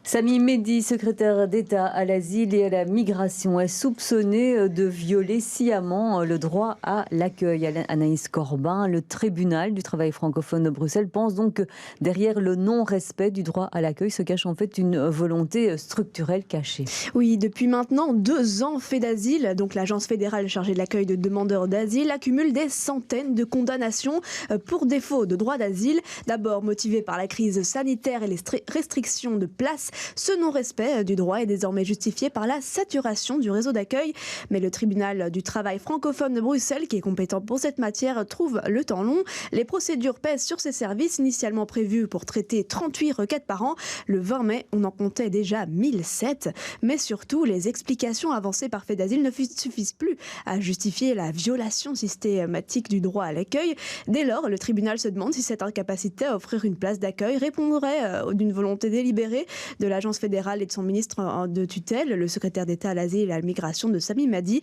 Sami Mehdi, secrétaire d'État à l'asile et à la migration, est soupçonné de violer sciemment le droit à l'accueil. Anaïs Corbin, le tribunal du travail francophone de Bruxelles pense donc que derrière le non-respect du droit à l'accueil se cache en fait une volonté structurelle cachée. Oui, depuis maintenant 2 ans, FEDASIL, donc l'agence fédérale chargée de l'accueil de demandeurs d'asile, accumule des centaines de condamnations pour défaut de droit d'asile. D'abord motivé par la crise sanitaire et les restrictions de place, ce non-respect du droit est désormais justifié par la saturation du réseau d'accueil. Mais le tribunal du travail francophone de Bruxelles, qui est compétent pour cette matière, trouve le temps long. Les procédures pèsent sur ces services, initialement prévus pour traiter 38 requêtes par an. Le 20 mai, on en comptait déjà 1007. Mais surtout, les explications avancées par FEDASIL ne suffisent plus à justifier la violation systématique du droit à l'accueil. Dès lors, le tribunal se demande si cette incapacité à offrir une place d'accueil répondrait d'une volonté délibérée de l'agence fédérale et de son ministre de tutelle, le secrétaire d'État à l'asile et à la migration de Sami Mehdi.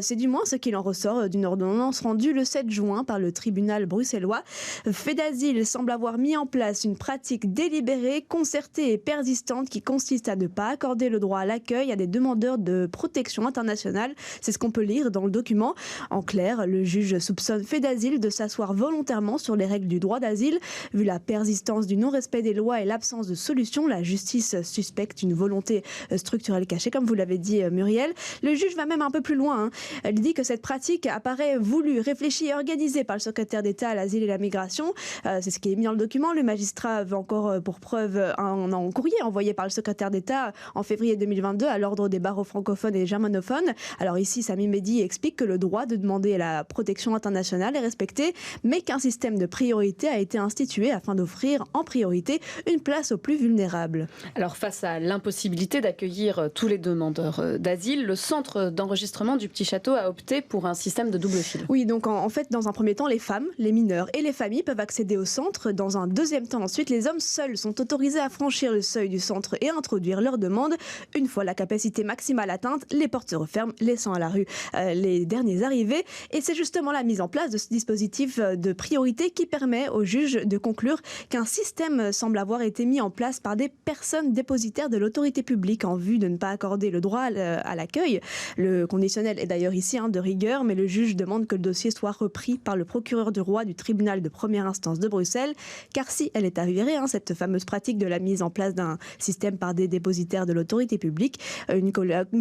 C'est du moins ce qu'il en ressort d'une ordonnance rendue le 7 juin par le tribunal bruxellois. FEDASIL semble avoir mis en place une pratique délibérée, concertée et persistante qui consiste à ne pas accorder le droit à l'accueil à des demandeurs de protection internationale. C'est ce qu'on peut lire dans le document. En clair, le juge soupçonne FEDASIL de s'asseoir volontairement sur les règles du droit d'asile. Vu la persistance du non-respect des lois et l'absence de solution, la justice suspecte une volonté structurelle cachée, comme vous l'avez dit Muriel. Le juge va même un peu plus loin. Elle dit que cette pratique apparaît voulue, réfléchie et organisée par le secrétaire d'État à l'asile et la migration. C'est ce qui est mis dans le document. Le magistrat veut encore pour preuve un courrier envoyé par le secrétaire d'État en février 2022 à l'ordre des barreaux francophones et germanophones. Alors ici, Sami Mehdi explique que le droit de demander la protection internationale est respecté, mais qu'un système de priorité a été institué afin d'offrir en priorité une place aux plus vulnérables. Alors face à l'impossibilité d'accueillir tous les demandeurs d'asile, le centre d'enregistrement du Petit Château a opté pour un système de double fil. Oui, donc en fait, dans un premier temps, les femmes, les mineurs et les familles peuvent accéder au centre. Dans un deuxième temps, ensuite, les hommes seuls sont autorisés à franchir le seuil du centre et à introduire leur demande. Une fois la capacité maximale atteinte, les portes se referment, laissant à la rue les derniers arrivés. Et c'est justement la mise en place de ce dispositif de priorité qui permet aux juges de conclure qu'un système semble avoir été mis en place par des personnes dépositaires de l'autorité publique en vue de ne pas accorder le droit à l'accueil. Le conditionnel est d'ailleurs ici de rigueur, mais le juge demande que le dossier soit repris par le procureur du roi du tribunal de première instance de Bruxelles, car si elle est avérée, cette fameuse pratique de la mise en place d'un système par des dépositaires de l'autorité publique, une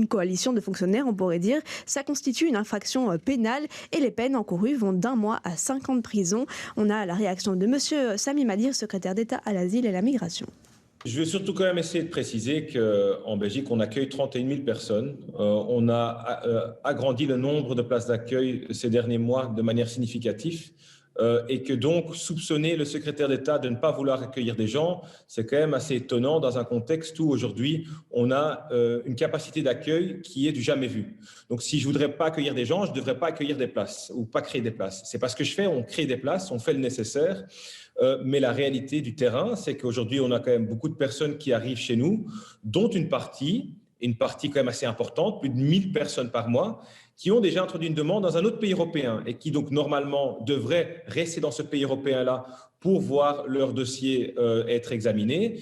coalition de fonctionnaires, on pourrait dire, ça constitue une infraction pénale et les peines encourues vont d'1 mois à 5 ans de prison. On a la réaction de monsieur Sami Mehdi, secrétaire d'État à l'asile et la migration. Je vais surtout quand même essayer de préciser qu'en Belgique, on accueille 31 000 personnes. On a agrandi le nombre de places d'accueil ces derniers mois de manière significative. Et que donc soupçonner le secrétaire d'État de ne pas vouloir accueillir des gens, c'est quand même assez étonnant dans un contexte où aujourd'hui on a une capacité d'accueil qui est du jamais vu. Donc si je voudrais pas accueillir des gens, je devrais pas accueillir des places ou pas créer des places. C'est pas ce que je fais, on crée des places, on fait le nécessaire. Mais la réalité du terrain, c'est qu'aujourd'hui on a quand même beaucoup de personnes qui arrivent chez nous, dont une partie quand même assez importante, plus de 1000 personnes par mois, qui ont déjà introduit une demande dans un autre pays européen et qui donc normalement devraient rester dans ce pays européen-là pour voir leur dossier être examiné.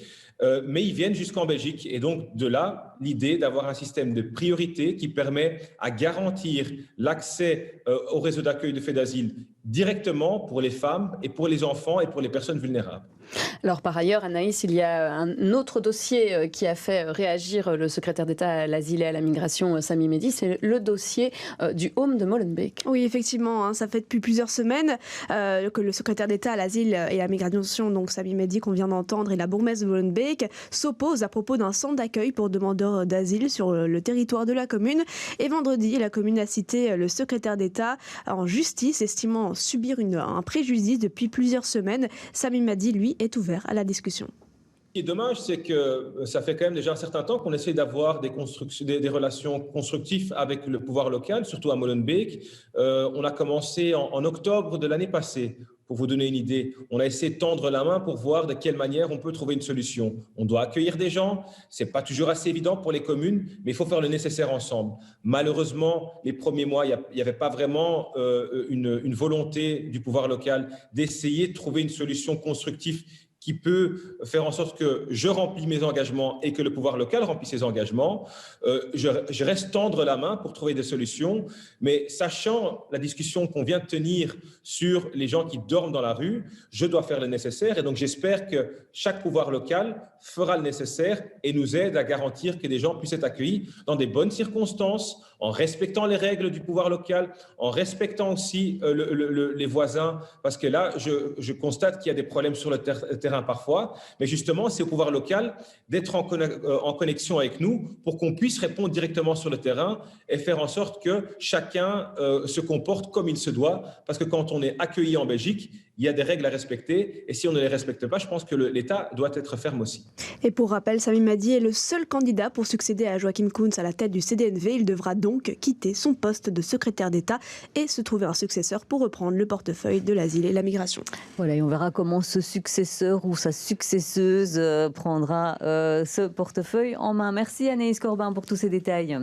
Mais ils viennent jusqu'en Belgique. Et donc, de là, l'idée d'avoir un système de priorité qui permet à garantir l'accès au réseau d'accueil de FEDASIL directement pour les femmes et pour les enfants et pour les personnes vulnérables. Alors par ailleurs, Anaïs, il y a un autre dossier qui a fait réagir le secrétaire d'État à l'asile et à la migration, Sami Mehdi, c'est le dossier du Home de Molenbeek. Oui, effectivement, ça fait depuis plusieurs semaines que le secrétaire d'État à l'asile et à la migration, donc Sami Mehdi qu'on vient d'entendre, et la bourgmestre de Molenbeek, s'opposent à propos d'un centre d'accueil pour demandeurs d'asile sur le territoire de la commune. Et vendredi, la commune a cité le secrétaire d'État en justice, estimant subir un préjudice depuis plusieurs semaines. Sami Mehdi, lui, est ouvert à la discussion. Ce qui est dommage, c'est que ça fait quand même déjà un certain temps qu'on essaie d'avoir des relations constructives avec le pouvoir local, surtout à Molenbeek. On a commencé en octobre de l'année passée. Pour vous donner une idée, on a essayé de tendre la main pour voir de quelle manière on peut trouver une solution. On doit accueillir des gens, c'est pas toujours assez évident pour les communes, mais il faut faire le nécessaire ensemble. Malheureusement, les premiers mois, il n'y avait pas vraiment une volonté du pouvoir local d'essayer de trouver une solution constructive qui peut faire en sorte que je remplis mes engagements et que le pouvoir local remplit ses engagements. Je reste tendre la main pour trouver des solutions, mais sachant la discussion qu'on vient de tenir sur les gens qui dorment dans la rue, je dois faire le nécessaire et donc j'espère que chaque pouvoir local fera le nécessaire et nous aide à garantir que des gens puissent être accueillis dans des bonnes circonstances, en respectant les règles du pouvoir local, en respectant aussi les voisins, parce que là, je constate qu'il y a des problèmes sur le terrain parfois, mais justement, c'est au pouvoir local d'être en connexion avec nous pour qu'on puisse répondre directement sur le terrain et faire en sorte que chacun se comporte comme il se doit, parce que quand on est accueilli en Belgique, il y a des règles à respecter et si on ne les respecte pas, je pense que l'État doit être ferme aussi. Et pour rappel, Sami Madi est le seul candidat pour succéder à Joachim Koens à la tête du CDNV. Il devra donc quitter son poste de secrétaire d'État et se trouver un successeur pour reprendre le portefeuille de l'asile et la migration. Voilà, et on verra comment ce successeur ou sa successeuse prendra ce portefeuille en main. Merci Anaïs Corbin pour tous ces détails.